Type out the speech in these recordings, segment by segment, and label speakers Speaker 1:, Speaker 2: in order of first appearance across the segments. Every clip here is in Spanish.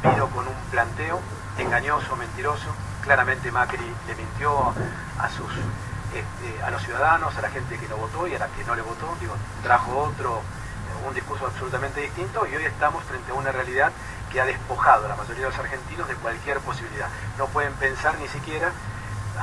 Speaker 1: vino con un planteo engañoso, mentiroso. Claramente Macri le mintió a los ciudadanos, a la gente que lo votó y a la que no le votó. Trajo un discurso absolutamente distinto, y hoy estamos frente a una realidad que ha despojado a la mayoría de los argentinos de cualquier posibilidad. No pueden pensar ni siquiera.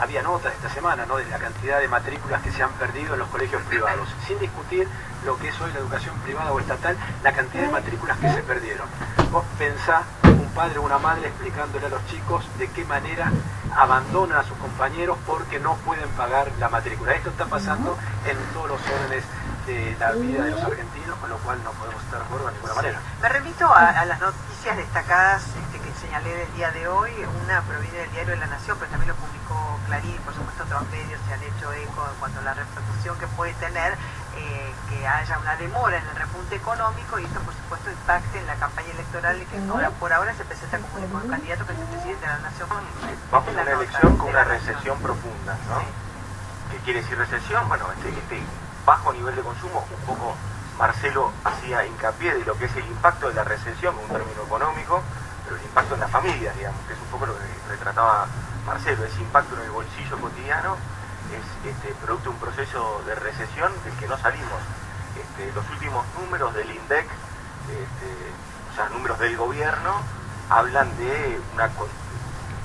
Speaker 1: Había notas esta semana, ¿no?, de la cantidad de matrículas que se han perdido en los colegios privados, sin discutir lo que es hoy la educación privada o estatal, la cantidad de matrículas que se perdieron. Vos pensá un padre o una madre explicándole a los chicos de qué manera abandonan a sus compañeros porque no pueden pagar la matrícula. Esto está pasando en todos los órdenes de la vida de los argentinos, con lo cual no podemos estar de acuerdo de ninguna manera.
Speaker 2: Me remito a las noticias destacadas que señalé del día de hoy. Una proviene del diario de La Nación, pero también lo publicó Clarín. Por supuesto, otros medios se han hecho eco en cuanto a la repercusión que puede tener que haya una demora en el repunte económico, y esto por supuesto impacte en la campaña electoral, y que por ahora se presenta como un candidato que es el presidente de la Nación.
Speaker 3: Vamos a una elección con una recesión profunda, ¿no? Sí. ¿Qué quiere decir recesión? Bueno, este bajo nivel de consumo. Un poco Marcelo hacía hincapié de lo que es el impacto de la recesión en un término económico, pero el impacto en las familias, digamos, que es un poco lo que retrataba Marcelo. Ese impacto en el bolsillo cotidiano es producto de un proceso de recesión del que no salimos. Los últimos números del INDEC, o sea, números del gobierno, hablan de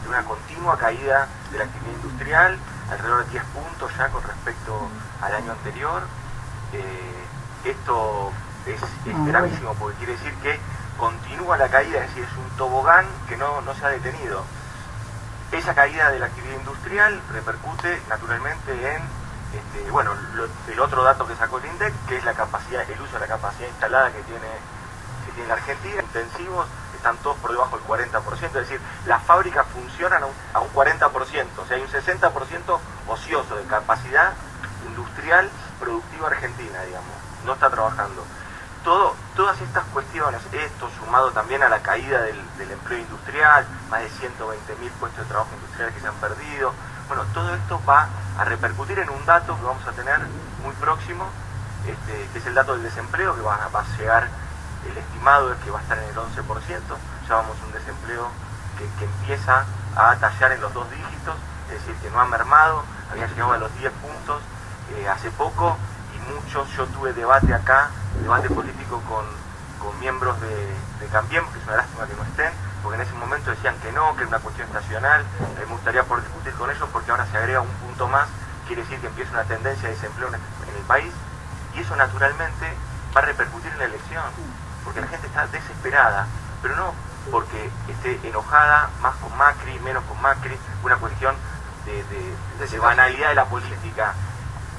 Speaker 3: una continua caída de la actividad industrial, alrededor de 10 puntos ya con respecto al año anterior. Esto es gravísimo, porque quiere decir que continúa la caída, es decir, es un tobogán que no se ha detenido. Esa caída de la actividad industrial repercute naturalmente en el otro dato que sacó el INDEC, que es el uso de la capacidad instalada que tiene la Argentina. Intensivos están todos por debajo del 40%, es decir, las fábricas funcionan a un 40%, o sea, hay un 60% ocioso de capacidad industrial productiva argentina, digamos, no está trabajando. Todas estas cuestiones, esto sumado también a la caída del empleo industrial, más de 120.000 puestos de trabajo industriales que se han perdido, bueno, todo esto va a repercutir en un dato que vamos a tener muy próximo, que es el dato del desempleo, que va a llegar, el estimado es que va a estar en el 11%, ya vamos a un desempleo que empieza a tallar en los 2 dígitos, es decir, que no ha mermado, había llegado a los 10 puntos hace poco, y muchos, yo tuve debate político con miembros de Cambiemos, que es una lástima que no estén, porque en ese momento decían que no, que era una cuestión estacional. Me gustaría poder discutir con ellos, porque ahora se agrega un punto más, quiere decir que empieza una tendencia de desempleo en el país, y eso naturalmente va a repercutir en la elección, porque la gente está desesperada, pero no porque esté enojada más con Macri, menos con Macri, una cuestión de banalidad de la política.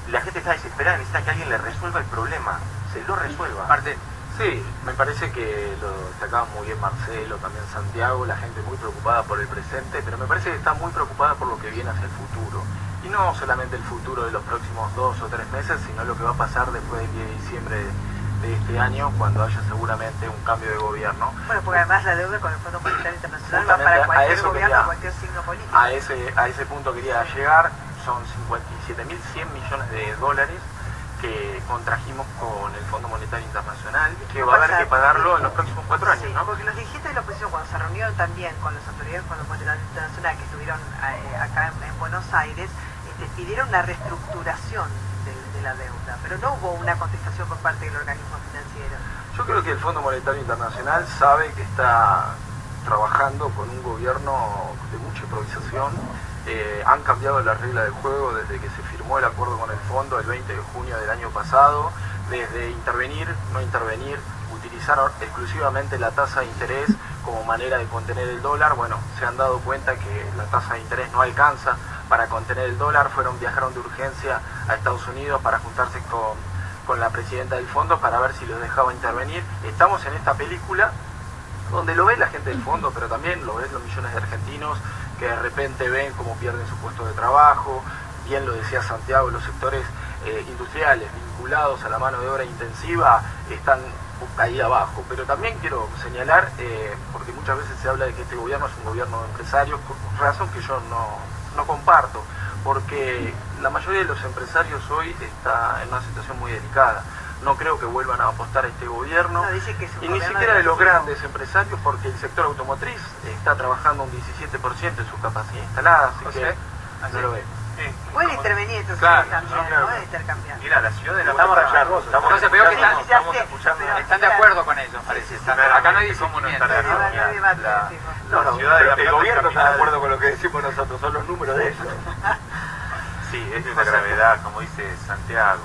Speaker 3: La gente está desesperada, necesita que alguien le resuelva el problema, se lo resuelva.
Speaker 1: Aparte, sí, me parece que lo destacaba muy bien Marcelo, también Santiago, la gente muy preocupada por el presente, pero me parece que está muy preocupada por lo que viene hacia el futuro. Y no solamente el futuro de los próximos 2 o 3 meses, sino lo que va a pasar después del 10 de diciembre de este año, cuando haya seguramente un cambio de gobierno.
Speaker 2: Bueno, porque además la deuda con el Fondo Monetario Internacional va para cualquier gobierno, cualquier signo político.
Speaker 1: A ese punto quería llegar. Son 57.100 millones de dólares que contrajimos con el Fondo Monetario Internacional, que va a haber que pagarlo en los próximos 4 años, ¿no?
Speaker 2: Porque los dirigentes de la oposición, cuando se reunieron también con las autoridades del Fondo Monetario Internacional, que estuvieron acá en Buenos Aires, pidieron una reestructuración de la deuda, pero no hubo una contestación por parte del organismo financiero.
Speaker 1: Yo creo que el Fondo Monetario Internacional sabe que está trabajando con un gobierno de mucha improvisación. Han cambiado las reglas del juego desde que se firmó el acuerdo con el fondo el 20 de junio del año pasado, desde intervenir, no intervenir, utilizaron exclusivamente la tasa de interés como manera de contener el dólar. Bueno, se han dado cuenta que la tasa de interés no alcanza para contener el dólar, viajaron de urgencia a Estados Unidos para juntarse con la presidenta del fondo para ver si los dejaba intervenir. Estamos en esta película donde lo ve la gente del fondo, pero también lo ven los millones de argentinos que de repente ven cómo pierden su puesto de trabajo. Bien lo decía Santiago, los sectores industriales vinculados a la mano de obra intensiva están ahí abajo. Pero también quiero señalar, porque muchas veces se habla de que este gobierno es un gobierno de empresarios, por razón que yo no comparto, porque la mayoría de los empresarios hoy está en una situación muy delicada. no creo que vuelvan a apostar a este gobierno,
Speaker 2: No, dice que es un
Speaker 1: y ni
Speaker 2: gobierno
Speaker 1: siquiera de los
Speaker 2: agresivo.
Speaker 1: grandes empresarios, porque el sector automotriz está trabajando un 17% en su capacidad instalada, así que no lo ve.
Speaker 2: Puede intervenir entonces
Speaker 4: Claro,
Speaker 2: también,
Speaker 3: no, claro.
Speaker 2: Puede intercambiar.
Speaker 3: Mira, la ciudad de La
Speaker 1: Estamos
Speaker 3: Plata,
Speaker 1: rayarlos,
Speaker 4: entonces veo que están-
Speaker 3: estamos
Speaker 2: ya sé,
Speaker 3: escuchando.
Speaker 2: pero-
Speaker 4: Están de acuerdo con ellos, parece. Acá no hay discernimiento.
Speaker 2: No hay debate,
Speaker 3: La-
Speaker 2: sí,
Speaker 3: la ciudad de La
Speaker 1: el
Speaker 3: Plata
Speaker 1: gobierno está de
Speaker 3: capital.
Speaker 1: acuerdo con lo que decimos nosotros, son los números de ellos.
Speaker 3: Sí, es de una gravedad, como dice Santiago.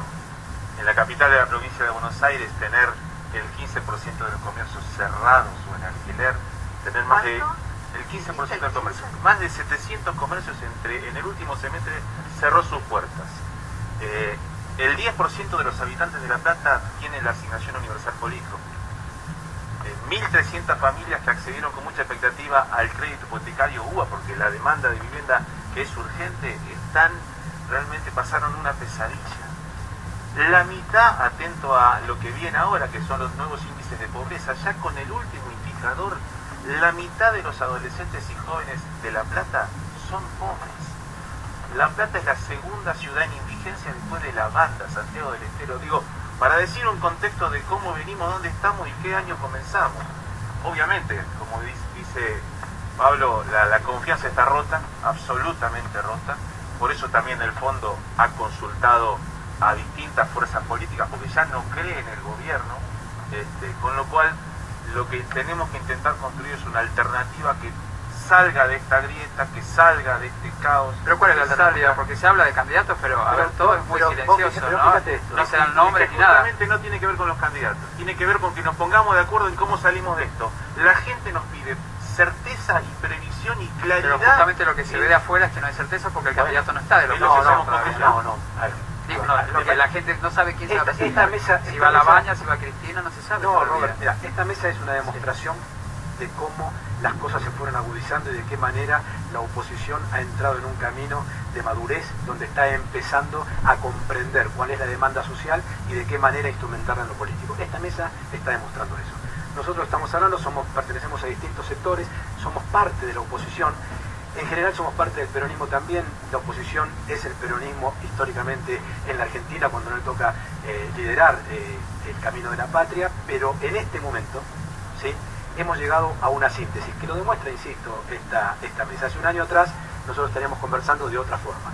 Speaker 3: En la capital de la provincia de Buenos Aires, tener el 15% de los comercios cerrados o en alquiler, tener más de el 15% del comercio, más de 700 comercios en el último semestre cerró sus puertas. El 10% de los habitantes de La Plata tienen la asignación universal por hijo. 1.300 familias que accedieron con mucha expectativa al crédito hipotecario UBA, porque la demanda de vivienda que es urgente, realmente pasaron una pesadilla. La mitad, atento a lo que viene ahora, que son los nuevos índices de pobreza, ya con el último indicador, la mitad de los adolescentes y jóvenes de La Plata son pobres. La Plata es la segunda ciudad en indigencia después de La Banda, Santiago del Estero. Digo, para decir un contexto de cómo venimos, dónde estamos y qué año comenzamos. Obviamente, como dice Pablo, la confianza está rota, absolutamente rota. Por eso también el fondo ha consultado a distintas fuerzas políticas, porque ya no cree en el gobierno, con lo cual lo que tenemos que intentar construir es una alternativa que salga de esta grieta, que salga de este caos.
Speaker 4: Pero ¿cuál es la
Speaker 3: que
Speaker 4: alternativa?
Speaker 3: salga-
Speaker 4: Porque se habla de candidatos, pero a ver, todo es muy
Speaker 1: pero
Speaker 4: silencioso,
Speaker 1: pero
Speaker 4: ¿no?
Speaker 1: fíjate esto,
Speaker 4: No se dan nombres ni nada.
Speaker 3: Justamente no tiene que ver con los candidatos, tiene que ver con que nos pongamos de acuerdo en cómo salimos de esto. La gente nos pide certeza y previsión y claridad.
Speaker 4: Pero justamente lo que se ve de afuera es que no hay certeza porque el candidato no está de lo que
Speaker 3: No,
Speaker 4: pensamos
Speaker 3: no,
Speaker 4: todavía.
Speaker 1: no. A ver,
Speaker 4: Digo, no, lo que la gente no sabe quién se va a
Speaker 1: Esta
Speaker 4: presentar.
Speaker 1: mesa-
Speaker 4: Si
Speaker 1: esta
Speaker 4: va a La
Speaker 1: mesa-
Speaker 4: Baña, si va a Cristina, no se sabe.
Speaker 1: No,
Speaker 4: todavía.
Speaker 1: Robert, mira, esta mesa es una demostración de cómo las cosas se fueron agudizando y de qué manera la oposición ha entrado en un camino de madurez donde está empezando a comprender cuál es la demanda social y de qué manera instrumentarla en lo político. Esta mesa está demostrando eso. Nosotros estamos hablando, pertenecemos a distintos sectores, somos parte de la oposición. En general somos parte del peronismo también. La oposición es el peronismo históricamente en la Argentina cuando nos toca liderar el camino de la patria, pero en este momento, ¿sí?, hemos llegado a una síntesis que lo demuestra, insisto, esta mesa. Hace un año atrás nosotros estaríamos conversando de otra forma.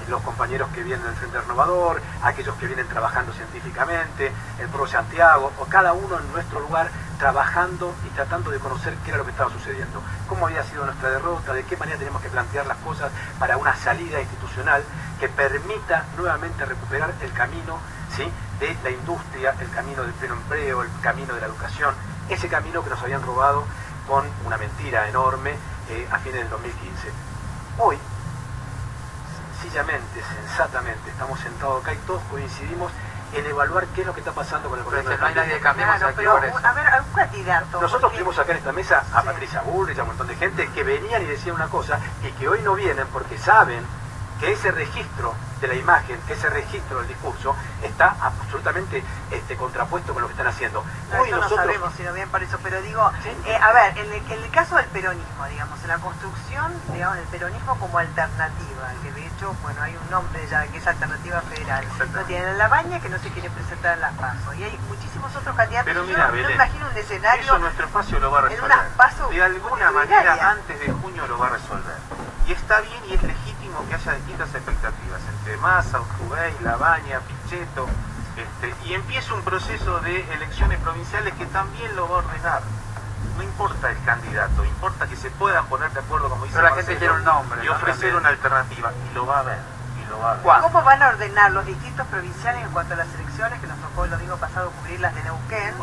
Speaker 1: Los compañeros que vienen del Frente Renovador, aquellos que vienen trabajando científicamente, el Pro Santiago, o cada uno en nuestro lugar trabajando y tratando de conocer qué era lo que estaba sucediendo, cómo había sido nuestra derrota, de qué manera tenemos que plantear las cosas para una salida institucional que permita nuevamente recuperar el camino, ¿sí?, de la industria, el camino del pleno empleo, el camino de la educación, ese camino que nos habían robado con una mentira enorme a fines del 2015. Hoy, sencillamente, sensatamente, estamos sentados acá y todos coincidimos en evaluar qué es lo que está pasando con el
Speaker 4: Pero es
Speaker 1: gobierno
Speaker 4: que no hay nadie de
Speaker 1: Cambiemos.
Speaker 4: Cambiemos
Speaker 2: Claro,
Speaker 4: aquí
Speaker 2: pero,
Speaker 4: por eso.
Speaker 2: a ver, algún candidato.
Speaker 1: Nosotros
Speaker 2: porque-
Speaker 1: tuvimos acá en esta mesa a
Speaker 2: Sí.
Speaker 1: Patricia Bullrich, a un montón de gente que venían y decían una cosa y que hoy no vienen porque saben que ese registro de la imagen, que ese registro del discurso está absolutamente contrapuesto con lo que están haciendo.
Speaker 2: No,
Speaker 1: Hoy
Speaker 2: eso
Speaker 1: nosotros...
Speaker 2: no sabemos si no bien para eso, pero digo,
Speaker 1: Sí.
Speaker 2: a ver, en el caso del peronismo, digamos, en la construcción, digamos, del peronismo como alternativa, que de hecho, bueno, hay un nombre ya que es alternativa federal. No tienen La Baña, que no se quiere presentar en las PASO, y hay muchísimos otros candidatos.
Speaker 3: Pero
Speaker 2: Yo
Speaker 3: mira,
Speaker 2: no
Speaker 3: Belén,
Speaker 2: imagino un escenario
Speaker 3: eso nuestro espacio lo va a
Speaker 2: en
Speaker 3: resolver.
Speaker 2: unas PASO
Speaker 3: De alguna
Speaker 2: multitudinarias.
Speaker 3: manera, antes de junio lo va a resolver. Y está bien y es legítimo que haya distintas expectativas entre Massa, Urtubey, La Baña, Pichetto, y empieza un proceso de elecciones provinciales que también lo va a ordenar. No importa el candidato, importa que se puedan poner de acuerdo, como dice
Speaker 4: Pero la gente
Speaker 3: Marcelo,
Speaker 4: quiere un nombre,
Speaker 3: y
Speaker 4: ¿no?
Speaker 3: ofrecer
Speaker 4: También.
Speaker 3: una alternativa, y lo va a ver, y lo va a ver.
Speaker 4: ¿Cuándo?
Speaker 2: ¿Cómo van a ordenar los distintos provinciales en cuanto a las elecciones que nos tocó el domingo pasado cubrir las de Neuquén?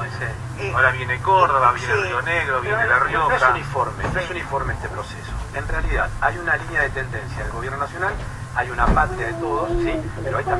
Speaker 3: Ahora viene Córdoba, viene
Speaker 2: Sí.
Speaker 3: Río Negro, viene
Speaker 1: Pero
Speaker 3: La
Speaker 1: no es
Speaker 3: Rioja.
Speaker 1: uniforme, no es uniforme este proceso. En realidad hay una línea de tendencia del gobierno nacional, hay una patria de todos, ¿sí?, pero hay también